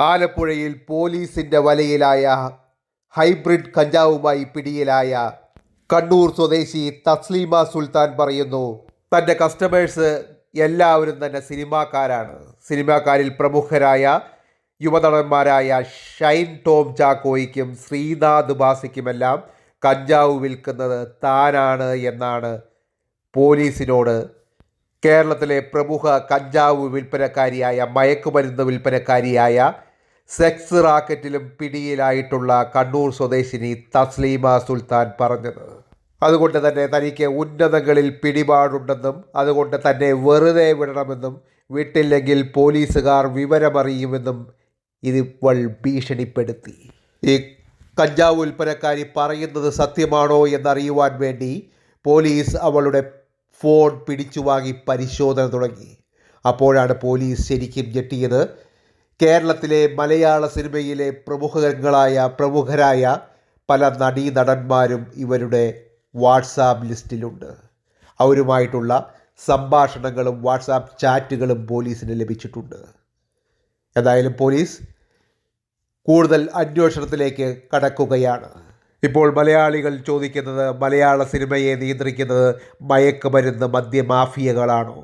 ആലപ്പുഴയിൽ പോലീസിൻ്റെ വലയിലായ ഹൈബ്രിഡ് കഞ്ചാവുമായി പിടിയിലായ കണ്ണൂർ സ്വദേശി തസ്ലീമ സുൽത്താൻ പറയുന്നു, തൻ്റെ കസ്റ്റമേഴ്സ് എല്ലാവരും തന്നെ സിനിമാക്കാരാണ്. സിനിമാക്കാരിൽ പ്രമുഖരായ യുവനടന്മാരായ ഷൈൻ ടോം ചാക്കോയ്ക്കും ശ്രീനാഥ് ബാസിക്കുമെല്ലാം കഞ്ചാവ് വിൽക്കുന്നത് താനാണ് എന്നാണ് പോലീസിനോട് കേരളത്തിലെ പ്രമുഖ കഞ്ചാവ് വിൽപ്പനക്കാരിയായ മയക്കുമരുന്ന് വിൽപ്പനക്കാരിയായ സെക്സ് റാക്കറ്റിലും പിടിയിലായിട്ടുള്ള കണ്ണൂർ സ്വദേശിനി തസ്ലീമ സുൽത്താൻ പറഞ്ഞത്. അതുകൊണ്ട് തന്നെ തനിക്ക് ഉന്നതങ്ങളിൽ പിടിപാടുണ്ടെന്നും അതുകൊണ്ട് തന്നെ വെറുതെ വിടണമെന്നും വിട്ടില്ലെങ്കിൽ പോലീസുകാർ വിവരമറിയുമെന്നും ഇവൾ ഭീഷണിപ്പെടുത്തി. ഈ കഞ്ചാവ് വിൽപ്പനക്കാരി പറയുന്നത് സത്യമാണോ എന്നറിയുവാൻ വേണ്ടി പോലീസ് അവളുടെ ഫോൺ പിടിച്ചു വാങ്ങി പരിശോധന തുടങ്ങി. അപ്പോഴാണ് പോലീസ് ശരിക്കും ഞെട്ടിയത്. കേരളത്തിലെ മലയാള സിനിമയിലെ പ്രമുഖരായ പല നടീനടന്മാരും ഇവരുടെ വാട്സാപ്പ് ലിസ്റ്റിലുണ്ട്. അവരുമായിട്ടുള്ള സംഭാഷണങ്ങളും വാട്സാപ്പ് ചാറ്റുകളും പോലീസിന് ലഭിച്ചിട്ടുണ്ട്. എന്തായാലും പോലീസ് കൂടുതൽ അന്വേഷണത്തിലേക്ക് കടക്കുകയാണ്. ഇപ്പോൾ മലയാളികൾ ചോദിക്കുന്നത്, മലയാള സിനിമയെ നിയന്ത്രിക്കുന്നത് മയക്കുമരുന്ന് മദ്യമാഫിയകളാണോ,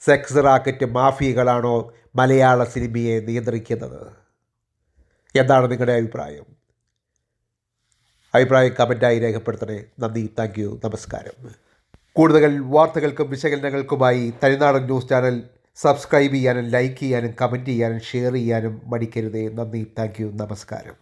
സെക്സ് റാക്കറ്റ് മാഫിയകളാണോ മലയാള സിനിമയെ നിയന്ത്രിക്കുന്നത്? എന്താണ് നിങ്ങളുടെ അഭിപ്രായം? അഭിപ്രായം കമൻറ്റായി രേഖപ്പെടുത്തണേ. നന്ദി, താങ്ക് യു, നമസ്കാരം. കൂടുതൽ വാർത്തകൾക്കും വിശകലനങ്ങൾക്കുമായി തനിനാടൻ ന്യൂസ് ചാനൽ സബ്സ്ക്രൈബ് ചെയ്യാനും ലൈക്ക് ചെയ്യാനും കമൻറ്റ് ചെയ്യാനും ഷെയർ ചെയ്യാനും മടിക്കരുതേ. നന്ദി, താങ്ക് യു, നമസ്കാരം.